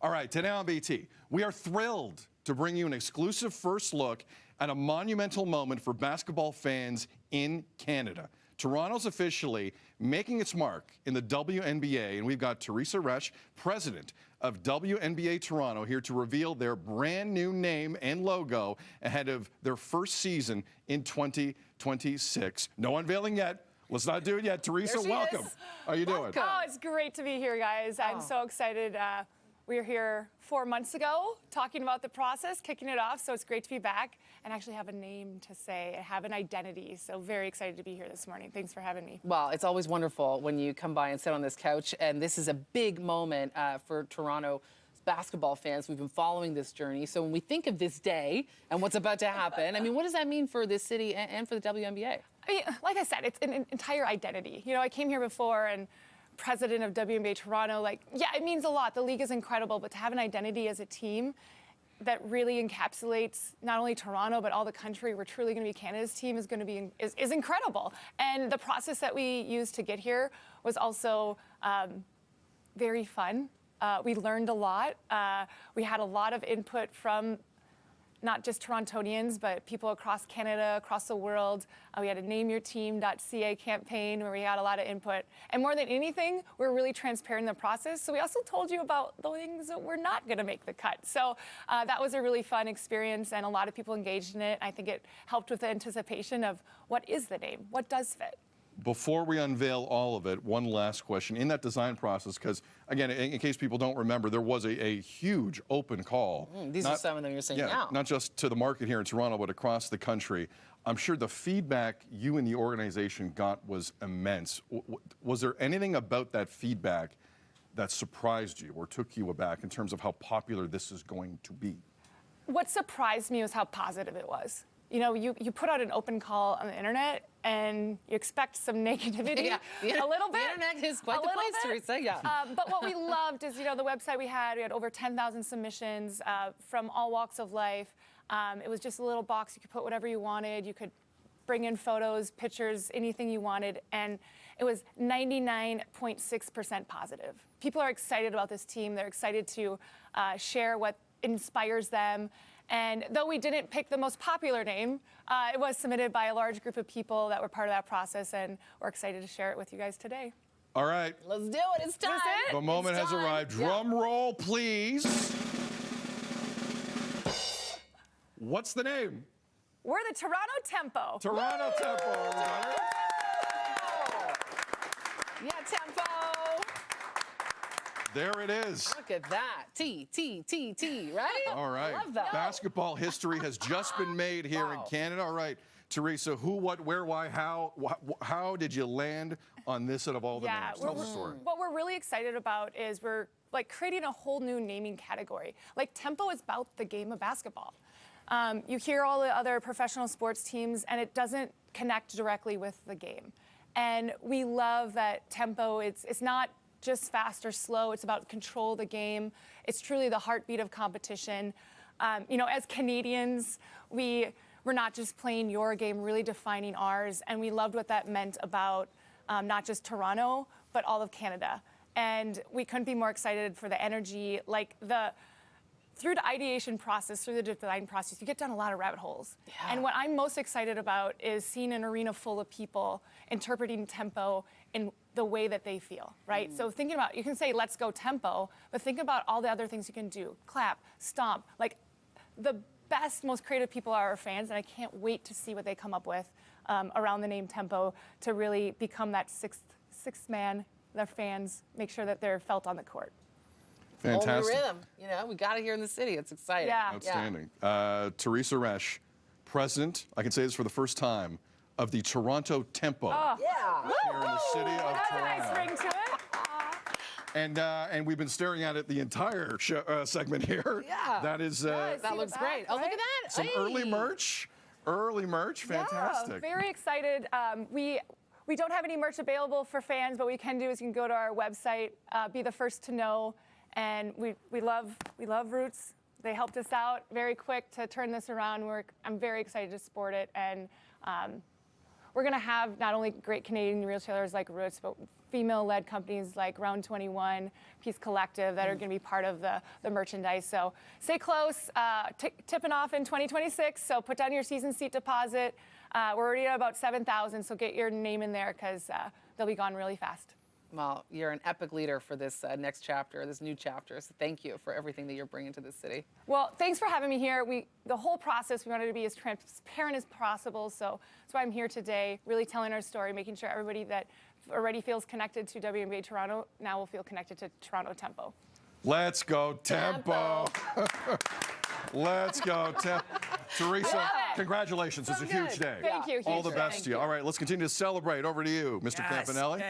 All right, today on BT, we are thrilled to bring you an exclusive first look at a monumental moment for basketball fans in Canada. Toronto's officially making its mark in the WNBA, and we've got Teresa Resch, president of WNBA Toronto, here to reveal their brand new name and logo ahead of their first season in 2026. No unveiling yet. Let's not do it yet. Teresa, welcome. How are you doing? Oh, it's great to be here, guys. I'm so excited. We were here 4 months ago talking about the process, kicking it off, so it's great to be back and actually have a name to say, have an identity. So very excited to be here this morning. Thanks for having me. Well, it's always wonderful when you come by and sit on this couch, and this is a big moment for Toronto basketball fans. We've been following this journey. So when we think of this day and what's about to happen, I mean, what does that mean for this city and for the WNBA? I mean, like I said, it's an entire identity. You know, I came here before and president of WNBA Toronto, like, yeah, it means a lot. The league is incredible, but to have an identity as a team that really encapsulates not only Toronto, but all the country, we're truly going to be Canada's team, is going to be is incredible. And the process that we used to get here was also very fun. We learned a lot. We had a lot of input from not just Torontonians, but people across Canada, across the world. We had a nameyourteam.ca campaign where we had a lot of input. And more than anything, we're really transparent in the process. So we also told you about the things that were not gonna make the cut. So that was a really fun experience, and a lot of people engaged in it. I think it helped with the anticipation of what is the name, what does fit. Before we unveil all of it, one last question. In that design process, because, again, in case people don't remember, there was a huge open call. These are some of them you're seeing now. Not just to the market here in Toronto, but across the country. I'm sure the feedback you and the organization got was immense. Was there anything about that feedback that surprised you or took you aback in terms of how popular this is going to be? What surprised me was how positive it was. You know, you put out an open call on the internet and you expect some negativity, a little bit. The internet is quite the place, Teresa, yeah. But what we loved is, you know, the website we had over 10,000 submissions from all walks of life. It was just a little box. You could put whatever you wanted. You could bring in photos, pictures, anything you wanted. And it was 99.6% positive. People are excited about this team. They're excited to share what inspires them. And though we didn't pick the most popular name, it was submitted by a large group of people that were part of that process, and we're excited to share it with you guys today. All right. Let's do it. It's time. The moment has arrived. Drum roll, please. What's the name? We're the Toronto Tempo. Toronto Tempo, everybody. Yeah, Tempo. There it is. Look at that. T, right? All right. I love that. Basketball history has just been made here in Canada. All right, Teresa, who, what, where, why, how did you land on this out of all the names? Tell the story. What we're really excited about is we're like creating a whole new naming category. Like, Tempo is about the game of basketball. You hear all the other professional sports teams, and it doesn't connect directly with the game. And we love that Tempo, it's not just fast or slow. It's about control of the game. It's truly the heartbeat of competition. You know, as Canadians, we're not just playing your game, really defining ours. And we loved what that meant about not just Toronto, but all of Canada. And we couldn't be more excited for the energy, like through the ideation process, through the design process, you get down a lot of rabbit holes. Yeah. And what I'm most excited about is seeing an arena full of people interpreting Tempo in the way that they feel, right? So thinking about, you can say, let's go Tempo, but think about all the other things you can do. Clap, stomp. Like, the best, most creative people are our fans, and I can't wait to see what they come up with around the name Tempo to really become that sixth man, their fans, make sure that they're felt on the court. Fantastic. Whole new rhythm. You know, we got it here in the city. It's exciting. Yeah. Outstanding. Teresa Resch, president, I can say this for the first time, of the Toronto Tempo. Yeah. Here in the city of That's Toronto. a nice ring to it. And we've been staring at it the entire segment here. Yeah. That is That looks great. Oh, look at that. some early merch. Fantastic. Yeah, very excited. We don't have any merch available for fans, but what we can do is you can go to our website, be the first to know. And we love Roots. They helped us out very quick to turn this around. I'm very excited to support it, and we're going to have not only great Canadian retailers like Roots, but female-led companies like Round 21, Peace Collective that are going to be part of the merchandise. So stay close, tipping off in 2026. So put down your season seat deposit. We're already at about 7,000, so get your name in there because they'll be gone really fast. Well, you're an epic leader for this next chapter, this new chapter. So thank you for everything that you're bringing to this city. Well, thanks for having me here. The whole process, we wanted to be as transparent as possible. So that's why I'm here today, really telling our story, making sure everybody that already feels connected to WNBA Toronto now will feel connected to Toronto Tempo. Let's go, Tempo. Let's go, Tempo. Teresa, congratulations. It's a huge day. Thank you. All the Huge best to you. All right, let's continue to celebrate. Over to you, Mr. Campanelli.